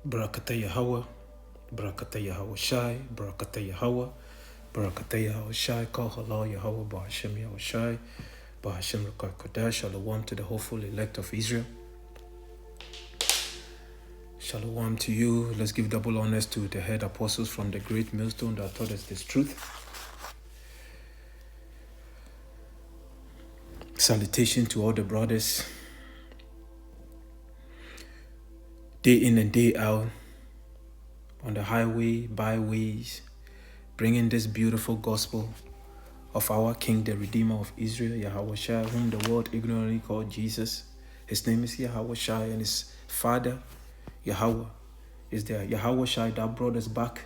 Barakata Yahweh, Barakata Yahweh Shai, Barakata Yahweh, Barakata Yahweh Shai, Kal Halal Yahweh, Bahashem Yahweh Shai, Bahashem Rukai Kodash, Shalom to the hopeful elect of Israel. Shalom to you. Let's give double honors to the head apostles from the great millstone that taught us this truth. Salutation to all the brothers, day in and day out, on the highway, byways, bringing this beautiful gospel of our King, the Redeemer of Israel, Yahweh Shai, whom the world ignorantly called Jesus. His name is Yahweh Shai, and his father, Yahweh, is there. Yahweh Shai that brought us back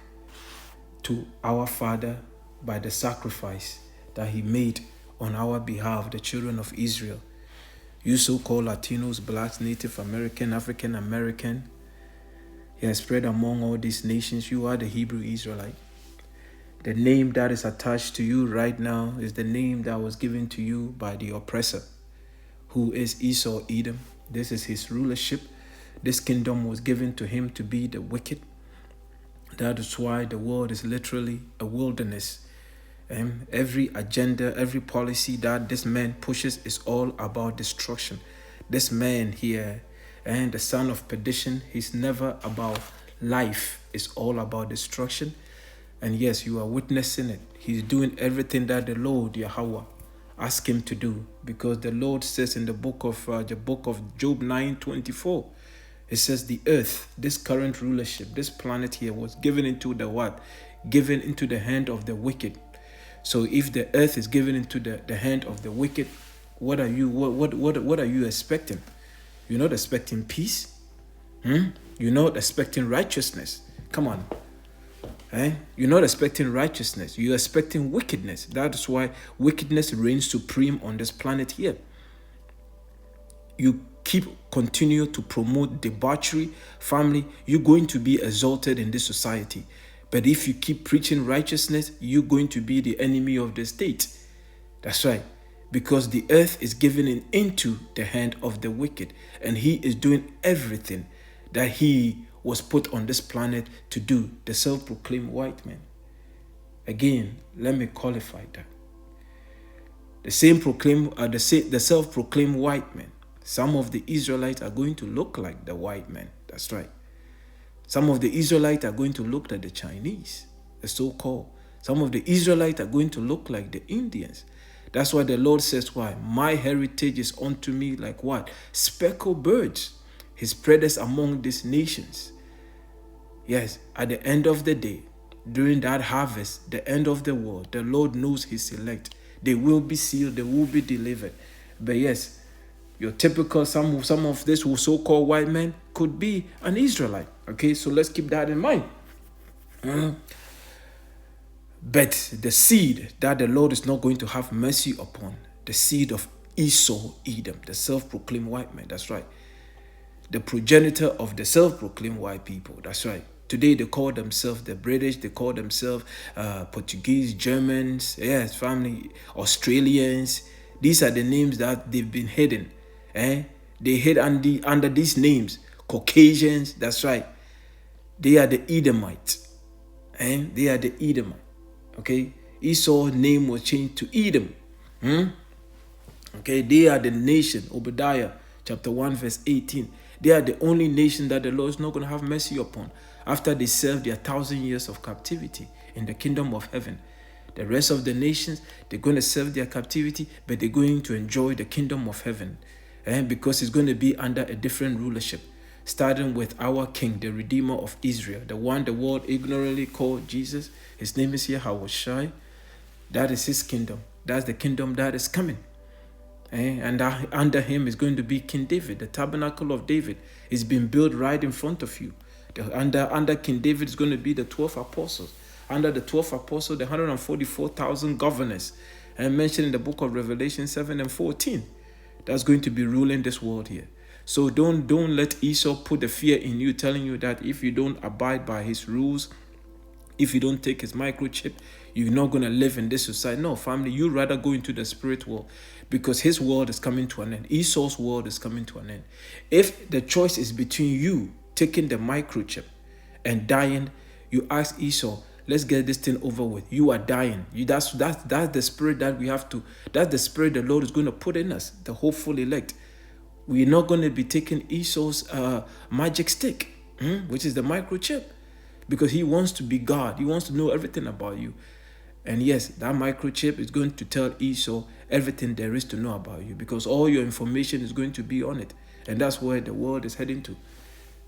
to our Father by the sacrifice that he made on our behalf, the children of Israel. You so-called Latinos, blacks, Native American, African American, he has spread among all these nations. You are the Hebrew Israelite. The name that is attached to you right now is the name that was given to you by the oppressor, who is Esau Edom. This is his rulership. This kingdom was given to him to be the wicked. That is why the world is literally a wilderness. Every agenda, every policy that this man pushes is all about destruction. This man here, and the son of perdition, he's never about life. It's all about destruction. And yes, you are witnessing it. He's doing everything that the Lord, Yahweh, asked him to do. Because the Lord says in the book of Job 9:24, it says the earth, this current rulership, this planet here was given into the what? Given into the hand of the wicked. So if the earth is given into the hand of the wicked, what are you expecting? You're not expecting peace. You're not expecting righteousness. Come on. You're not expecting righteousness. You're expecting wickedness. That is why wickedness reigns supreme on this planet here. You continue to promote debauchery, family, you're going to be exalted in this society. But if you keep preaching righteousness, you're going to be the enemy of the state. That's right. Because the earth is given into the hand of the wicked, and he is doing everything that he was put on this planet to do, the self-proclaimed white man. Again, let me qualify that. The self-proclaimed white man. Some of the Israelites are going to look like the white man. That's right. Some of the Israelites are going to look like the Chinese, the so-called. Some of the Israelites are going to look like the Indians. That's why the Lord says, why? My heritage is unto me like what? Speckled birds. He spread us among these nations. Yes, at the end of the day, during that harvest, the end of the world, the Lord knows his elect. They will be sealed, they will be delivered. But yes, your typical, some of this so-called white man could be an Israelite. Okay, so let's keep that in mind. But the seed that the Lord is not going to have mercy upon, the seed of Esau Edom, the self-proclaimed white man, that's right. The progenitor of the self-proclaimed white people, that's right. Today they call themselves the British, they call themselves Portuguese, Germans, yes, family, Australians. These are the names that they've been hidden. They hid under these names. Caucasians, that's right. They are the Edomites. They are the Edomites. Okay, Esau's name was changed to Edom. Okay, they are the nation, Obadiah chapter 1 verse 18. They are the only nation that the Lord is not going to have mercy upon after they serve their 1,000 years of captivity in the kingdom of heaven. The rest of the nations, they're going to serve their captivity, but they're going to enjoy the kingdom of heaven. Because it's going to be under a different rulership, starting with our King, the Redeemer of Israel, the one the world ignorantly called Jesus. His name is Yahweh Shai. That is his kingdom. That's the kingdom that is coming. And under him is going to be King David. The tabernacle of David is being built right in front of you. Under King David is going to be the 12 apostles. Under the 12 apostles, the 144,000 governors, and mentioned in the book of Revelation 7 and 14. That's going to be ruling this world here. So don't let Esau put the fear in you, telling you that if you don't abide by his rules, if you don't take his microchip, you're not going to live in this society. No, family, you rather go into the spirit world, because his world is coming to an end. Esau's world is coming to an end. If the choice is between you taking the microchip and dying. You ask Esau, let's get this thing over with. You are dying. That's the spirit that we have to, that's the spirit the Lord is going to put in us, the hopeful elect. We're not going to be taking Esau's magic stick, which is the microchip, because he wants to be God. He wants to know everything about you. And yes, that microchip is going to tell Esau everything there is to know about you, because all your information is going to be on it. And that's where the world is heading to.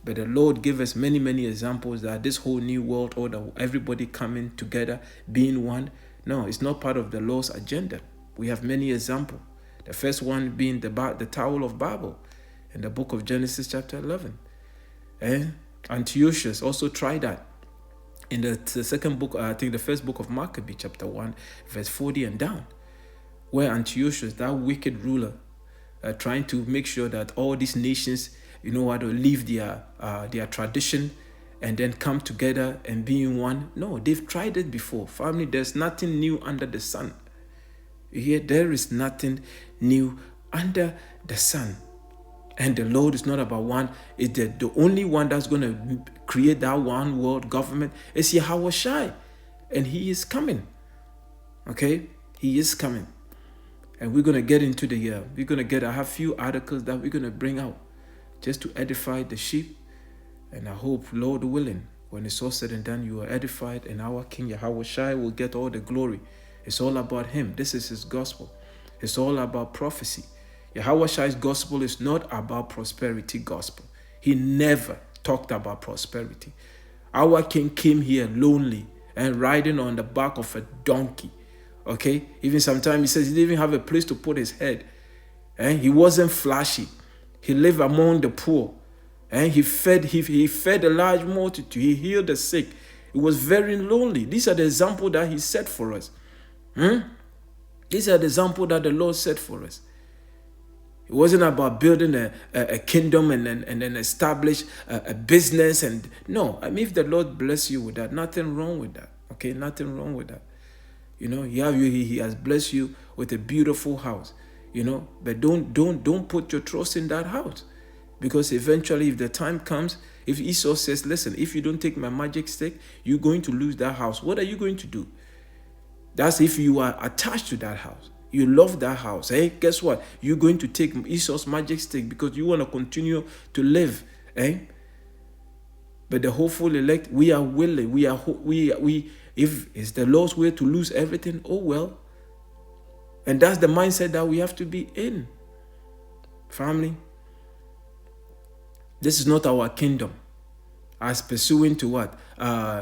But the Lord gave us many, many examples that this whole new world order, everybody coming together, being one, no, it's not part of the Lord's agenda. We have many examples. The first one being the Tower of Babel in the book of Genesis chapter 11. And Antiochus also tried that in the second book, I think the first book of Maccabee chapter 1, verse 40 and down, where Antiochus, that wicked ruler, trying to make sure that all these nations, how to leave their tradition and then come together and being one. No, they've tried it before. Family, there's nothing new under the sun. You hear? There is nothing new under the sun. And the Lord is not about one. Is the only one that's going to create that one world government is Yahweh Shai. And he is coming. Okay? He is coming. And we're going to get into I have a few articles that we're going to bring out just to edify the sheep. And I hope, Lord willing, when it's all said and done, you are edified, and our King Yahweh Shai will get all the glory. It's all about him. This is his gospel. It's all about prophecy. Yahweh Shai's gospel is not about prosperity gospel. He never talked about prosperity. Our King came here lonely and riding on the back of a donkey. Okay? Even sometimes he says he didn't even have a place to put his head. And he wasn't flashy. He lived among the poor. And he fed a large multitude. He healed the sick. It was very lonely. These are the examples that he set for us. These are the examples that the Lord set for us. It wasn't about building a kingdom and then establish a business. And no, I mean, if the Lord bless you with that, nothing wrong with that. Okay, nothing wrong with that. He has blessed you with a beautiful house. But don't put your trust in that house, because eventually, if the time comes, if Esau says, "Listen, if you don't take my magic stick, you're going to lose that house," what are you going to do? That's if you are attached to that house. You love that house. Hey, guess what? You're going to take Esau's magic stick because you want to continue to live. But the hopeful elect, we are willing. If it's the Lord's will to lose everything, oh well. And that's the mindset that we have to be in. Family, this is not our kingdom. As pursuing to what?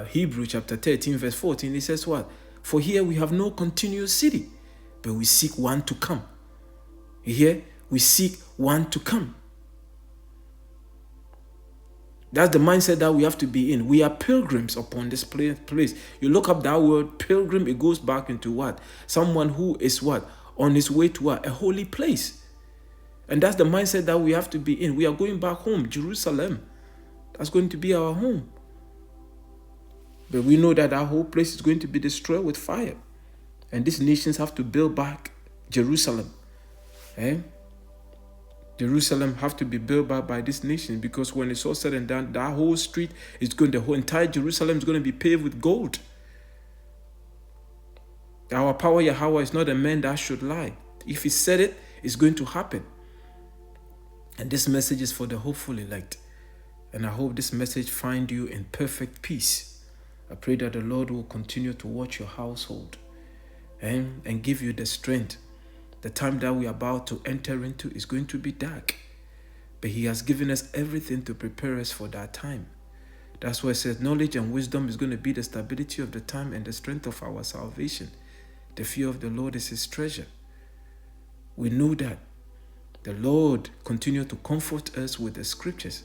Hebrew chapter 13, verse 14, it says what? For here we have no continuous city, but we seek one to come. You hear? We seek one to come. That's the mindset that we have to be in. We are pilgrims upon this place. You look up that word pilgrim, it goes back into what? Someone who is what? On his way to what? A holy place. And that's the mindset that we have to be in. We are going back home, Jerusalem. That's going to be our home. But we know that our whole place is going to be destroyed with fire. And these nations have to build back Jerusalem. Jerusalem have to be built back by this nation, because when it's all said and done, that whole street is going, the whole entire Jerusalem is going to be paved with gold. Our power Yahweh is not a man that should lie. If he said it, it's going to happen. And this message is for the hopeful elect. And I hope this message find you in perfect peace. I pray that the Lord will continue to watch your household and give you the strength. The time that we are about to enter into is going to be dark, but he has given us everything to prepare us for that time. That's why it says knowledge and wisdom is going to be the stability of the time and the strength of our salvation. The fear of the Lord is his treasure. We know that the Lord continued to comfort us with the scriptures.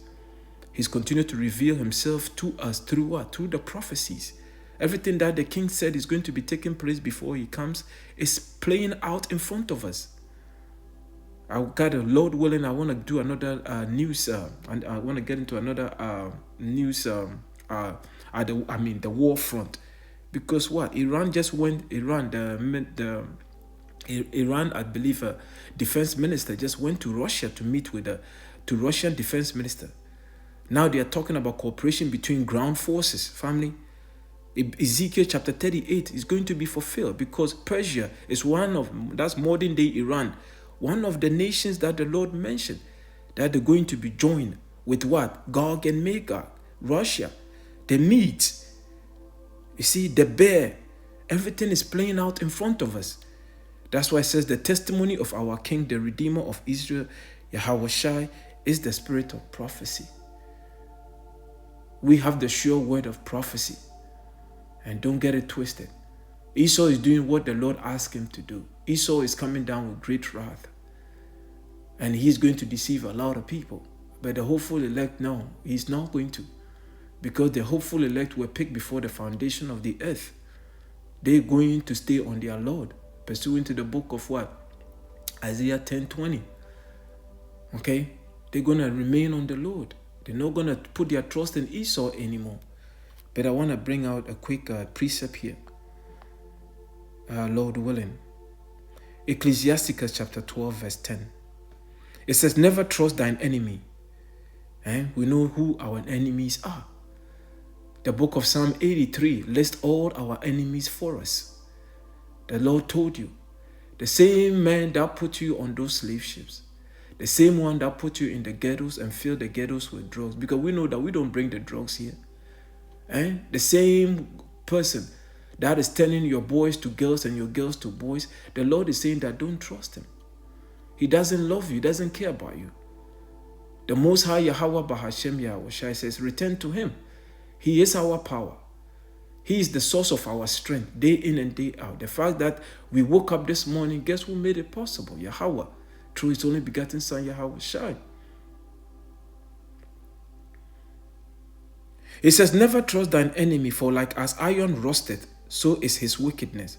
He's continued to reveal himself to us through what? Through the prophecies. Everything that the king said is going to be taking place before he comes is playing out in front of us. God, Lord willing, I want to do another news. And I want to get into another news. The war front, because what? Iran just went. Iran, I believe, defense minister just went to Russia to meet with the Russian defense minister. Now they are talking about cooperation between ground forces, family. Ezekiel chapter 38 is going to be fulfilled because Persia is that's modern day Iran, one of the nations that the Lord mentioned that they're going to be joined with what? Gog and Magog, Russia, the Medes. You see, the bear, everything is playing out in front of us. That's why it says the testimony of our King, the Redeemer of Israel, Yahushua, is the spirit of prophecy. We have the sure word of prophecy. And don't get it twisted. Esau is doing what the Lord asked him to do. Esau is coming down with great wrath. And he's going to deceive a lot of people. But the hopeful elect, no, he's not going to. Because the hopeful elect were picked before the foundation of the earth. They're going to stay on their Lord. Pursuant to the book of what? Isaiah 10:20. Okay? They're going to remain on the Lord. They're not going to put their trust in Esau anymore. But I want to bring out a quick precept here. Lord willing. Ecclesiasticus chapter 12 verse 10. It says, never trust thine enemy. We know who our enemies are. The book of Psalm 83 lists all our enemies for us. The Lord told you, the same man that put you on those slave ships, the same one that put you in the ghettos and filled the ghettos with drugs, because we know that we don't bring the drugs here. The same person that is turning your boys to girls and your girls to boys, the Lord is saying that don't trust him. He doesn't love you. He doesn't care about you. The Most High Yahweh Bahashem Yahushua says, return to him. He is our power. He is the source of our strength, day in and day out. The fact that we woke up this morning, guess who made it possible? Yahweh, through his only begotten Son, Yahushua. It says, never trust thine enemy, for like as iron rusted, so is his wickedness.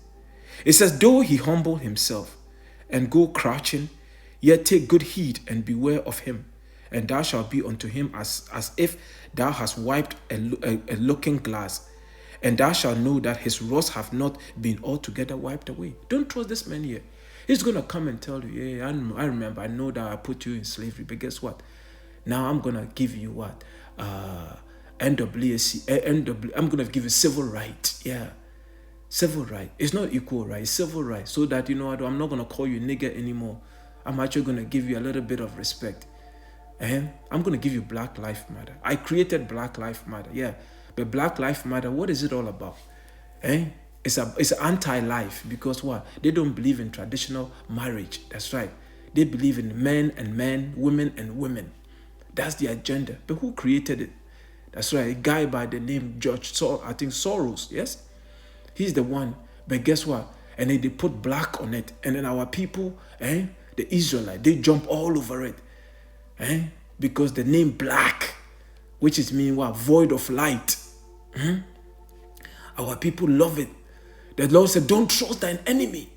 It says, though he humble himself and go crouching, yet take good heed and beware of him. And thou shalt be unto him as if thou hast wiped a looking glass. And thou shalt know that his wrath have not been altogether wiped away. Don't trust this man here. He's going to come and tell you, yeah, I remember, I know that I put you in slavery, but guess what? Now I'm going to give you what? NWC, I'm going to give you civil right. Yeah. Civil right. It's not equal right. It's civil right. So that, you know, I'm not going to call you nigger anymore. I'm actually going to give you a little bit of respect. I'm going to give you Black Lives Matter. I created Black Lives Matter. Yeah. But Black Lives Matter, what is it all about? It's anti-life because what? They don't believe in traditional marriage. That's right. They believe in men and men, women and women. That's the agenda. But who created it? That's right. A guy by the name Soros. Yes? He's the one. But guess what? And they put black on it. And then our people, the Israelites, they jump all over it. Because the name black, which is mean what? Void of light. Our people love it. The Lord said, don't trust thine enemy.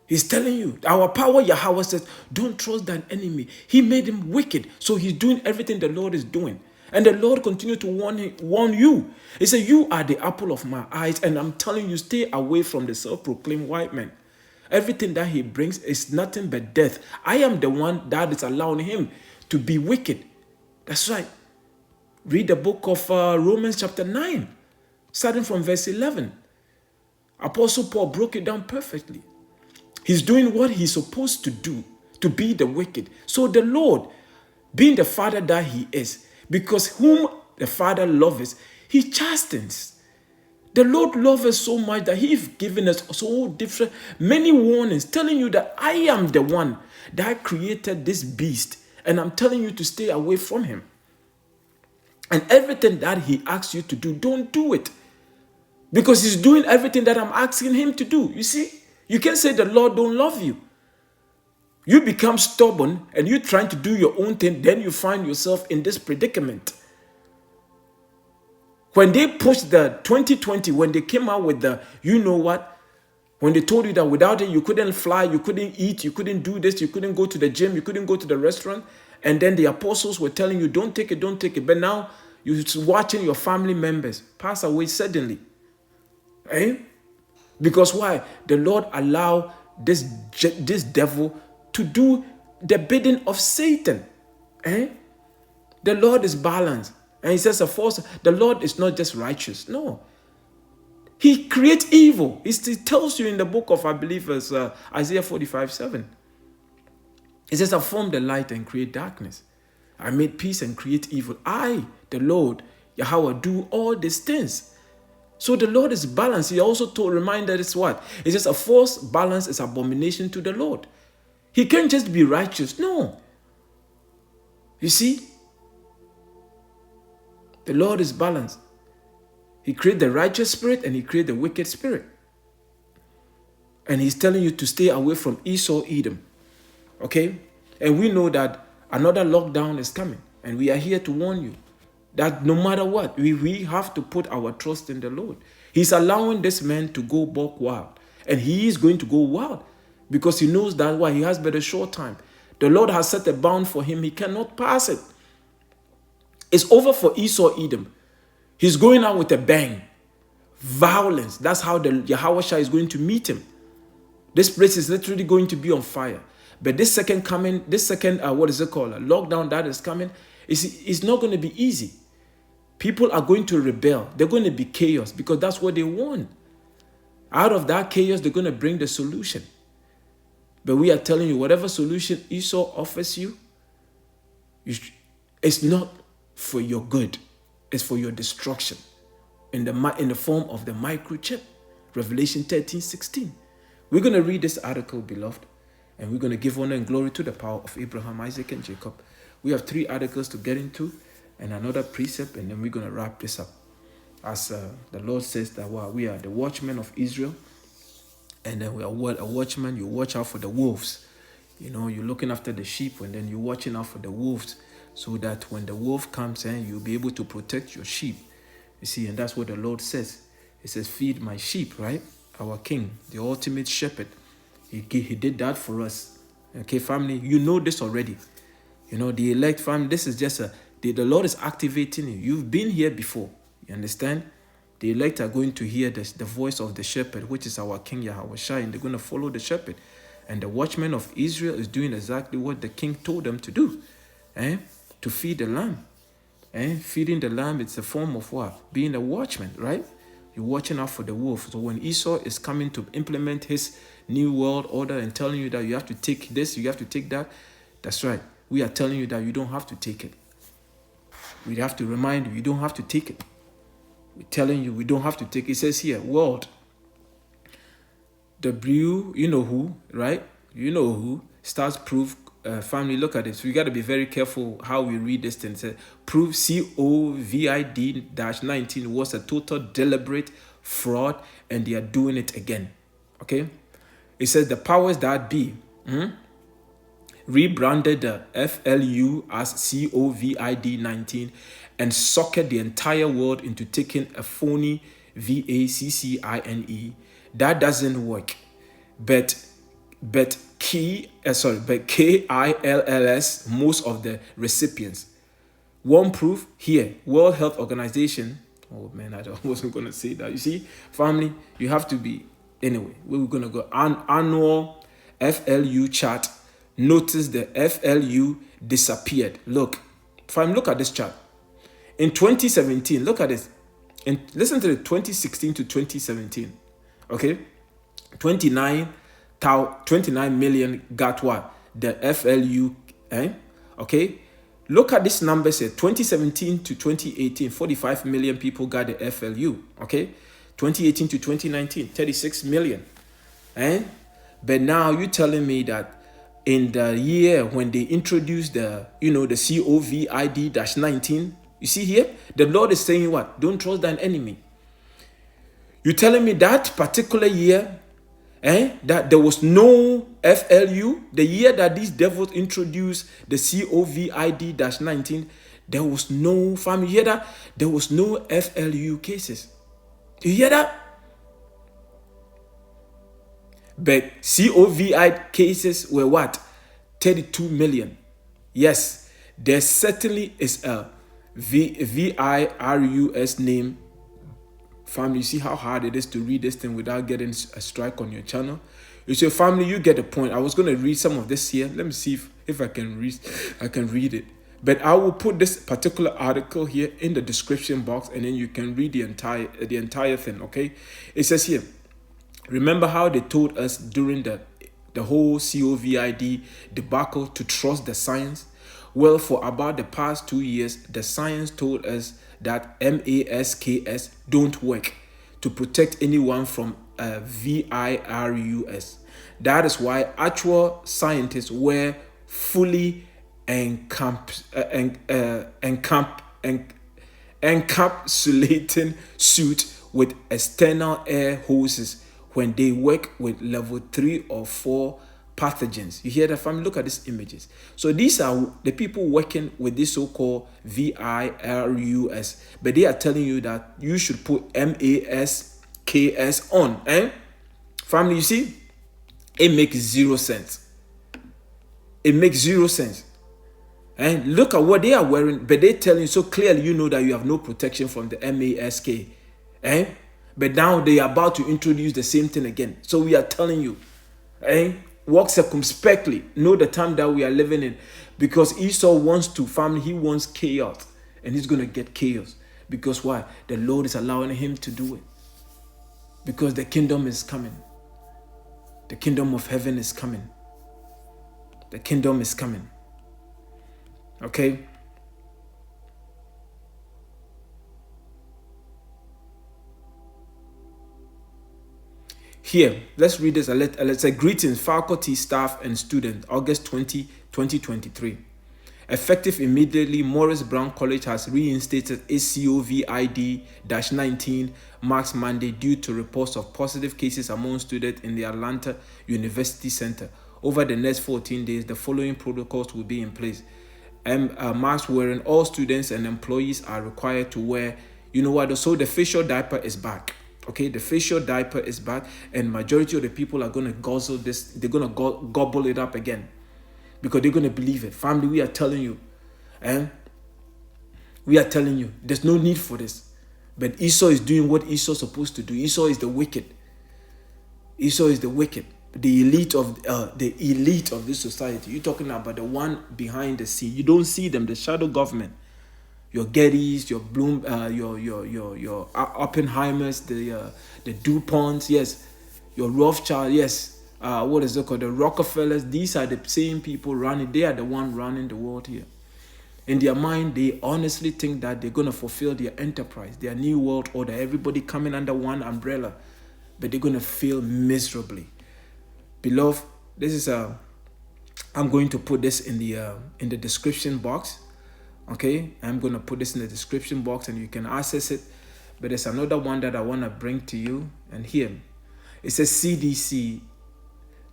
He's telling you, our power, Yahweh says, don't trust thine enemy. He made him wicked. So he's doing everything the Lord is doing. And the Lord continued to warn you. He said, you are the apple of my eyes. And I'm telling you, stay away from the self-proclaimed white man. Everything that he brings is nothing but death. I am the one that is allowing him to be wicked. That's right. Read the book of Romans chapter 9, starting from verse 11. Apostle Paul broke it down perfectly. He's doing what he's supposed to do, to be the wicked. So the Lord, being the Father that he is, because whom the Father loves, he chastens. The Lord loves us so much that he's given us so different, many warnings, telling you that I am the one that created this beast. And I'm telling you to stay away from him. And everything that he asks you to do, don't do it. Because he's doing everything that I'm asking him to do. You see, you can't say the Lord don't love you. You become stubborn and you're trying to do your own thing. Then you find yourself in this predicament. When they pushed the 2020, when they came out with the, you know what? When they told you that without it, you couldn't fly, you couldn't eat, you couldn't do this, you couldn't go to the gym, you couldn't go to the restaurant. And then the apostles were telling you, don't take it, don't take it. But now you're watching your family members pass away suddenly. Because why? The Lord allowed this devil to do the bidding of Satan. The Lord is balanced. And he says, the Lord is not just righteous. No. He creates evil. He tells you in the book of, I believe, Isaiah 45:7. It says, I formed the light and create darkness. I made peace and create evil. I, the Lord, Yahweh, do all these things. So the Lord is balanced. He also reminded us what? It says a false balance is abomination to the Lord. He can't just be righteous. No. You see? The Lord is balanced. He created the righteous spirit and he created the wicked spirit. And he's telling you to stay away from Esau, Edom. Okay? And we know that another lockdown is coming. And we are here to warn you that no matter what, we have to put our trust in the Lord. He's allowing this man to go buck wild. And he is going to go wild because he knows that why he has but a short time. The Lord has set a bound for him. He cannot pass it. It's over for Esau, Edom. He's going out with a bang. Violence. That's how the Yahweh is going to meet him. This place is literally going to be on fire. But this second lockdown that is coming, it's not going to be easy. People are going to rebel. They're going to be chaos because that's what they want. Out of that chaos, they're going to bring the solution. But we are telling you, whatever solution Esau offers you, it's not for your good. It's for your destruction. In the form of the microchip. Revelation 13:16. We're going to read this article, beloved. And we're going to give honor and glory to the power of Abraham, Isaac, and Jacob. We have 3 articles to get into and another precept, and then we're going to wrap this up. As the Lord says that we are the watchmen of Israel, and then we are a watchman. You watch out for the wolves. You know, you're looking after the sheep, and then you're watching out for the wolves, so that when the wolf comes in, you'll be able to protect your sheep. You see, and that's what the Lord says. He says, feed my sheep, right? Our King, the ultimate shepherd. He did that for us. Okay, family, you know this already. You know, the elect family, this is just the Lord is activating you. You've been here before. You understand? The elect are going to hear the voice of the shepherd, which is our King Yahweh Shai, and they're going to follow the shepherd. And the watchman of Israel is doing exactly what the king told them to do. To feed the lamb. Feeding the lamb, it's a form of what? Being a watchman, right? You're watching out for the wolf. So when Esau is coming to implement his new world order and telling you that you have to take this, you have to take that, that's right. We are telling you that you don't have to take it. We have to remind you don't have to take it. We're telling you we don't have to take it. It says here, world. W, you know who, right? You know who. Starts proof. Family, look at this. We got to be very careful how we read this thing. It says, proof COVID-19 was a total deliberate fraud, and they are doing it again. Okay? It says the powers that be rebranded the FLU as COVID-19 and suckered the entire world into taking a phony VACCINE. That doesn't work. But KILLS most of the recipients. One proof here, World Health Organization. Oh man, I wasn't going to say that. You see, family, you have to be. Anyway, we're going to go annual FLU chart. Notice the FLU disappeared. Look, family, look at this chart. In 2017, look at this. And listen to the 2016 to 2017. Okay, 29 million got what? The FLU. Okay, look at this number. Say 2017 to 2018, 45 million people got the FLU. Okay, 2018 to 2019, 36 million. But now you're telling me that in the year when they introduced the COVID-19, you see here, the Lord is saying what? Don't trust thine enemy. You're telling me that particular year, that there was no FLU, the year that these devils introduced the COVID-19, there was no, family, you hear that? There was no FLU cases. You hear that? But COVID cases were what? 32 million. Yes, there certainly is a virus name. Family, you see how hard it is to read this thing without getting a strike on your channel? You say, family, you get the point. I was going to read some of this here. Let me see if I can read it. But I will put this particular article here in the description box, and then you can read the entire thing. Okay, it says here. Remember how they told us during the whole COVID debacle to trust the science? Well, for about the past 2 years, the science told us that masks don't work to protect anyone from virus. That is why actual scientists were fully encapsulating suit with external air hoses when they work with level 3 or 4 pathogens. You hear that, family? Look at these images. So these are the people working with this so-called virus, but they are telling you that you should put masks on. Family, you see, it makes 0 sense. It makes 0 sense. And look at what they are wearing, but they're telling you so clearly, you know that you have no protection from the mask. But now they are about to introduce the same thing again. So we are telling you, walk circumspectly. Know the time that we are living in. Because Esau wants to, family, he wants chaos. And he's going to get chaos. Because why? The Lord is allowing him to do it. Because the kingdom is coming. The kingdom of heaven is coming. The kingdom is coming. Okay? Here, let's read this. Let's say, greetings, faculty, staff, and students, August 20, 2023. Effective immediately, Morris Brown College has reinstated its COVID-19 March Monday due to reports of positive cases among students in the Atlanta University Center. Over the next 14 days, the following protocols will be in place. Masks wherein all students and employees are required to wear. You know what? So the facial diaper is back. Okay, the facial diaper is back, and majority of the people are going to guzzle this. They're going to gobble it up again because they're going to believe it. Family, we are telling you, we are telling you, there's no need for this. But Esau is doing what Esau is supposed to do. Esau is the wicked. Esau is the wicked. The elite of this society. You're talking about the one behind the scene. You don't see them. The shadow government. Your Gettys, your Bloom, your Oppenheimers, the DuPonts, yes, your Rothschild, yes. What is it called? The Rockefellers. These are the same people running. They are the one running the world here. In their mind, they honestly think that they're gonna fulfill their enterprise, their new world order. Everybody coming under one umbrella, but they're gonna fail miserably. Beloved, this is I'm going to put this in the description box. Okay, I'm going to put this in the description box and you can access it. But there's another one that I want to bring to you. And here, it says CDC,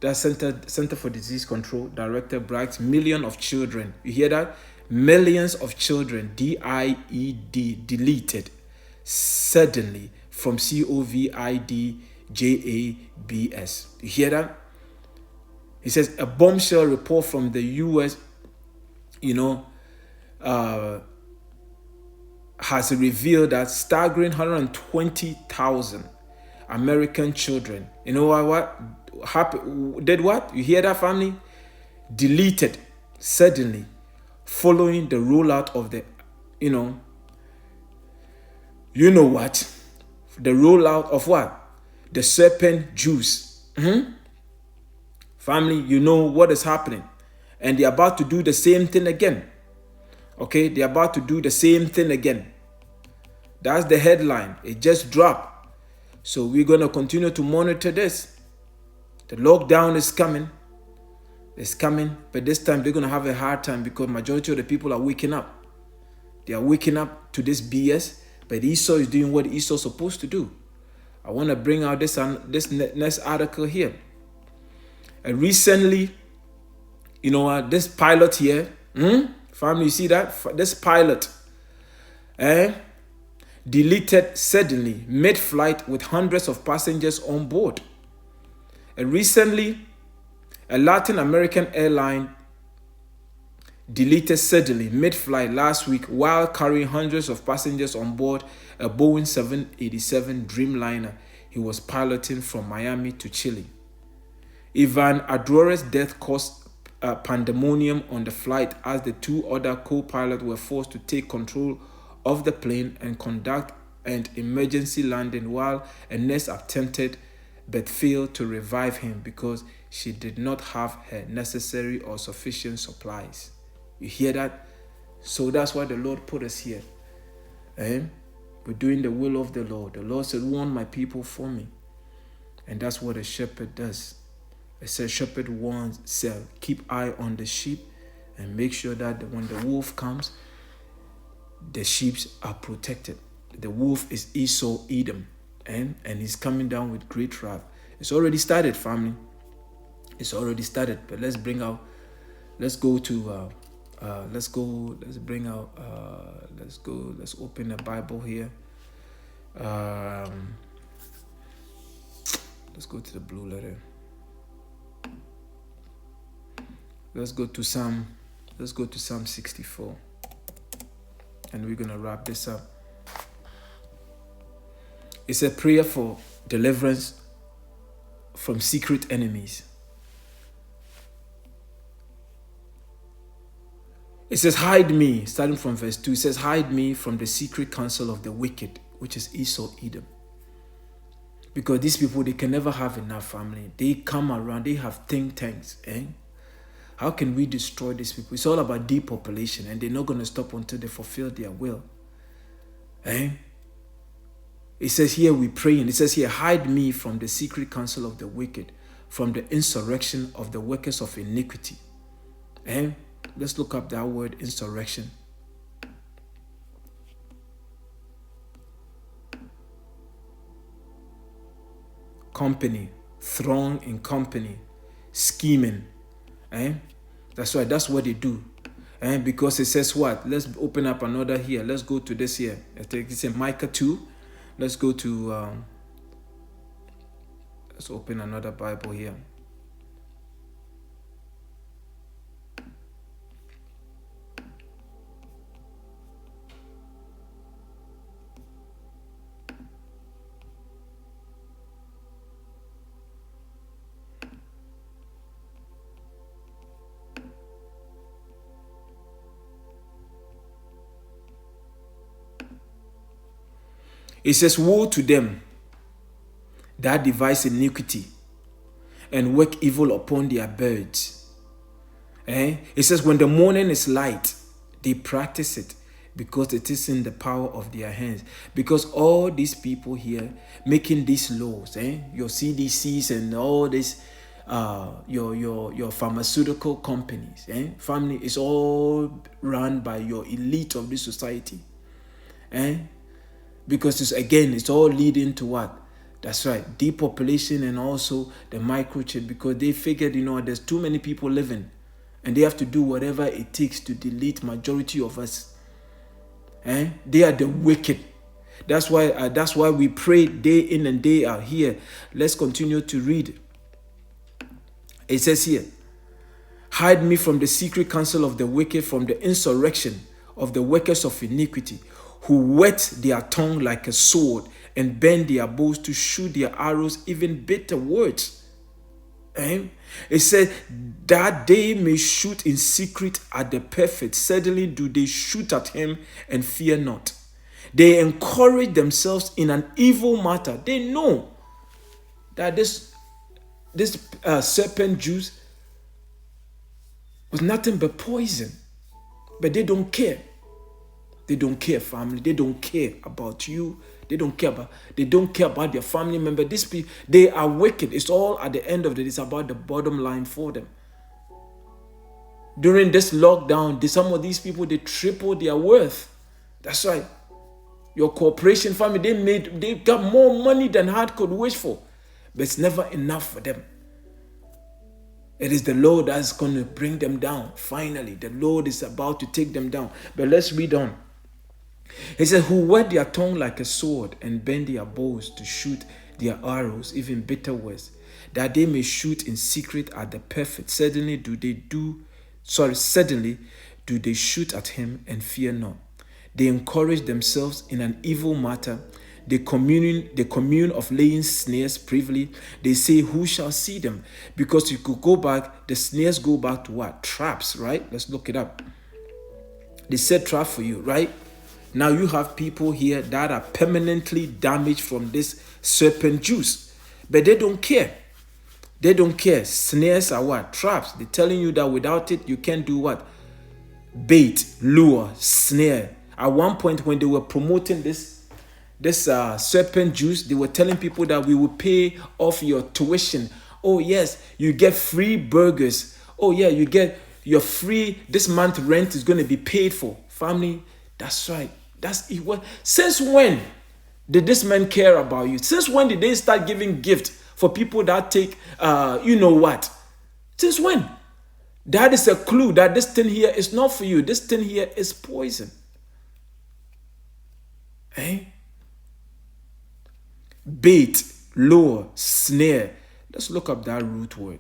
the Center for Disease Control Director, brags millions of children. You hear that? Millions of children, DIED, deleted suddenly from COVID-JABS. You hear that? It says a bombshell report from the U.S., has revealed that staggering 120,000 American children, you know what did what? You hear that, family? Deleted suddenly following the rollout of the, you know what? The rollout of what? The serpent juice. Family, you know what is happening. And they're about to do the same thing again. Okay, they're about to do the same thing again. That's the headline. It just dropped. So we're going to continue to monitor this. The lockdown is coming. It's coming. But this time they're going to have a hard time because majority of the people are waking up. They are waking up to this BS. But Esau is doing what Esau is supposed to do. I want to bring out this next article here. And recently, this pilot here, family, you see that? This pilot deleted suddenly mid-flight with hundreds of passengers on board. And recently, a Latin American airline deleted suddenly mid-flight last week while carrying hundreds of passengers on board a Boeing 787 Dreamliner he was piloting from Miami to Chile. Ivan Adrore's death caused pandemonium on the flight as the two other co-pilots were forced to take control of the plane and conduct an emergency landing, while a nurse attempted but failed to revive him because she did not have her necessary or sufficient supplies. You hear that? So that's why the Lord put us here. We're doing the will of the Lord. The Lord said, warn my people for me. And that's what a shepherd does. It says shepherd warns, keep eye on the sheep and make sure that when the wolf comes, the sheep are protected. The wolf is Esau, Edom, and he's coming down with great wrath. It's already started, family. It's already started. But let's open the Bible here. Let's go to the blue letter. Let's go to Psalm 64. And we're going to wrap this up. It's a prayer for deliverance from secret enemies. It says, hide me, starting from verse 2. It says, hide me from the secret counsel of the wicked, which is Esau, Edom. Because these people, they can never have enough, family. They come around, they have think tanks. How can we destroy these people? It's all about depopulation, and they're not going to stop until they fulfill their will. It says here, we pray, and it says here, hide me from the secret counsel of the wicked, from the insurrection of the workers of iniquity. Let's look up that word, insurrection. Company, throng in company, scheming. That's right, that's what they do. Because it says what? Let's open up another here. Let's go to this here. I think it's in Micah 2. Let's go to, let's open another Bible here. It says, woe to them that devise iniquity and work evil upon their birds. It says, when the morning is light, they practice it because it is in the power of their hands. Because all these people here making these laws, your CDCs and all this, your pharmaceutical companies, family is all run by your elite of this society. Because it's all leading to what? That's right, depopulation and also the microchip, because they figured, there's too many people living and they have to do whatever it takes to delete majority of us. They are the wicked. That's why we pray day in and day out here. Let's continue to read. It says here, hide me from the secret counsel of the wicked, from the insurrection of the workers of iniquity, who whet their tongue like a sword and bend their bows to shoot their arrows, even bitter words. It said that they may shoot in secret at the perfect. Suddenly do they shoot at him and fear not. They encourage themselves in an evil matter. They know that this serpent juice was nothing but poison, but they don't care. They don't care, family. They don't care about you. They don't care about their family member. These people, they are wicked. It's all at the end of it. It's about the bottom line for them. During this lockdown, some of these people, they tripled their worth. That's right. Your corporation family, they got more money than heart could wish for. But it's never enough for them. It is the Lord that's going to bring them down. Finally, the Lord is about to take them down. But let's read on. He said, who whet their tongue like a sword and bend their bows to shoot their arrows, even bitter words, that they may shoot in secret at the perfect. Suddenly do they shoot at him and fear not. They encourage themselves in an evil matter. the commune of laying snares privily. They say, who shall see them? Because you could go back, the snares go back to what? Traps, right? Let's look it up. They set trap for you, right? Now you have people here that are permanently damaged from this serpent juice, but they don't care. They don't care. Snares are what? Traps. They're telling you that without it, you can't do what? Bait, lure, snare. At one point when they were promoting this serpent juice, they were telling people that we will pay off your tuition. Oh yes, you get free burgers. Oh yeah, you get your free, this month rent is going to be paid for. Family, that's right. That's it. Since when did this man care about you? Since when did they start giving gifts for people that take, you know what? Since when? That is a clue that this thing here is not for you. This thing here is poison. Eh? Bait, lure, snare. Let's look up that root word.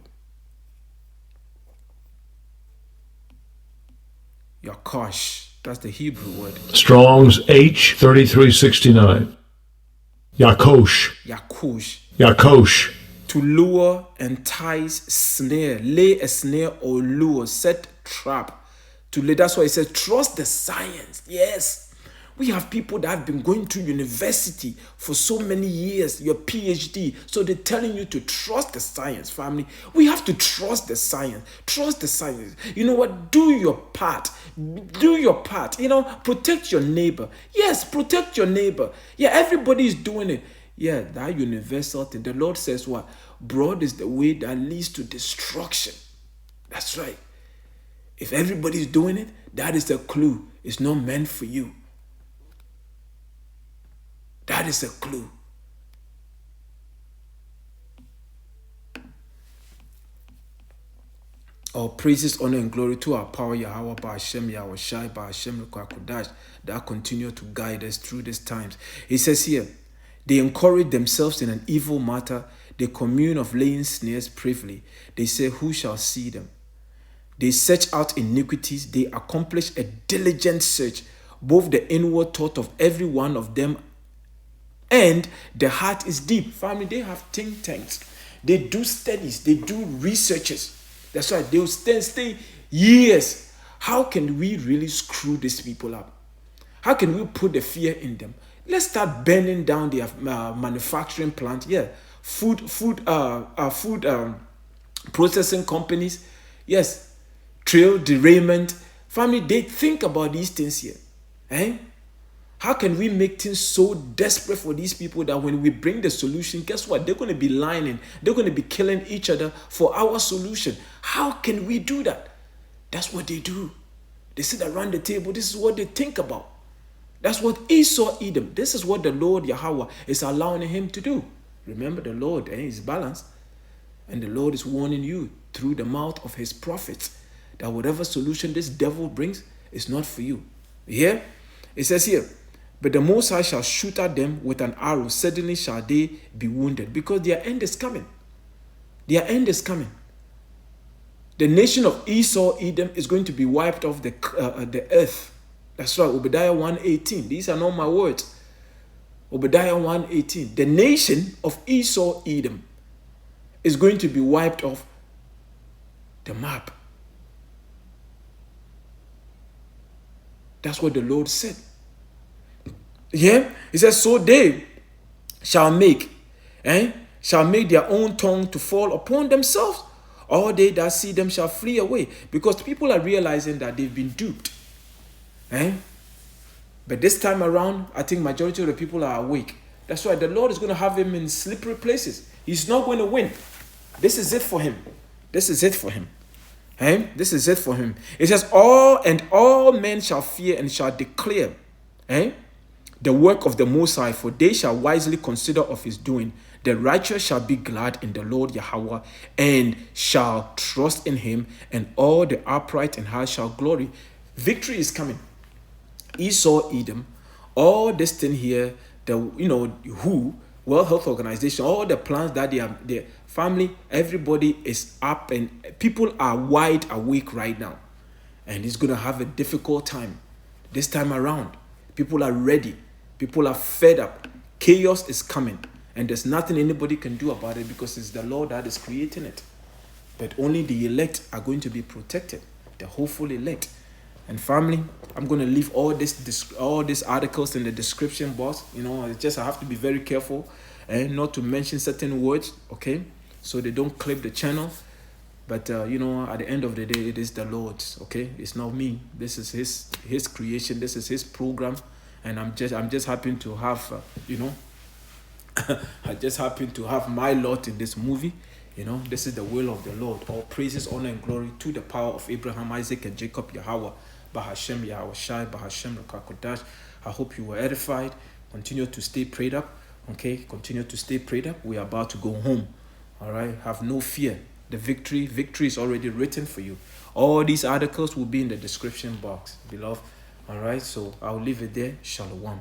Yakosh. That's the Hebrew word. Strong's H3369. Yakosh. Yakosh. Yakosh. To lure, entice, snare, lay a snare or lure, set trap. To lay. That's why it says trust the science. Yes. We have people that have been going to university for so many years, your PhD. So they're telling you to trust the science, family. We have to trust the science. Trust the science. You know what? Do your part. Do your part. You know, protect your neighbor. Yes, protect your neighbor. Yeah, everybody is doing it. Yeah, that universal thing. The Lord says what? Broad is the way that leads to destruction. That's right. If everybody is doing it, that is a clue. It's not meant for you. That is a clue. All praises, honor, and glory to our power, Yahweh, by Hashem, Yahweh Shai, by Hashem, Kodash, that continue to guide us through these times. It says here, they encourage themselves in an evil matter. They commune of laying snares privily. They say, who shall see them? They search out iniquities. They accomplish a diligent search, both the inward thought of every one of them and the heart is deep. Family, they have think tanks. They do studies. They do researches. That's why they will stay years. How can we really screw these people up? How can we put the fear in them? Let's start burning down their manufacturing plant. Yeah, food processing companies. Yes, trail derailment. Family, they think about these things here. Eh? How can we make things so desperate for these people that when we bring the solution, guess what? They're going to be lying. They're going to be killing each other for our solution. How can we do that? That's what they do. They sit around the table. This is what they think about. That's what Esau Edom. This is what the Lord Yahweh is allowing him to do. Remember, the Lord is balanced. And the Lord is warning you through the mouth of his prophets that whatever solution this devil brings is not for you. Yeah? It says here, but the Most High shall shoot at them with an arrow. Suddenly shall they be wounded, because their end is coming. Their end is coming. The nation of Esau, Edom, is going to be wiped off the earth. That's right, Obadiah 1:18. These are not my words. Obadiah 1:18. The nation of Esau, Edom, is going to be wiped off the map. That's what the Lord said. Yeah, he says, so they shall make their own tongue to fall upon themselves. All they that see them shall flee away, because people are realizing that they've been duped. But this time around, I think majority of the people are awake. That's why the Lord is going to have him in slippery places. He's not going to win. This is it for him. This is it for him. This is it for him. It says, all men shall fear and shall declare the work of the Most High, for they shall wisely consider of his doing. The righteous shall be glad in the Lord Yahweh, and shall trust in him, and all the upright in heart shall glory. Victory is coming. Esau, Edom, all this thing here, World Health Organization, all the plans that they have, their family, everybody is up, and people are wide awake right now. And it's going to have a difficult time this time around. People are ready. People are fed up. Chaos is coming, and there's nothing anybody can do about it because it's the Lord that is creating it. But only the elect are going to be protected, the hopeful elect. And family, I'm going to leave all these articles in the description box. I have to be very careful and not to mention certain words, okay? So they don't clip the channel. But at the end of the day, it is the Lord's, okay? It's not me. This is His creation. This is His program, and I'm just happy to have, I just happen to have my lot in this movie. This is the will of the Lord. All praises, honor, and glory to the power of Abraham, Isaac, and Jacob, Yahweh, Bahashem, Yahweh Shai, Bahashem, Rakakodash. I hope you were edified. Continue to stay prayed up. Okay, continue to stay prayed up. We are about to go home. All right, have no fear. The victory is already written for you. All these articles will be in the description box, beloved. All right, so I'll leave it there. Shalom.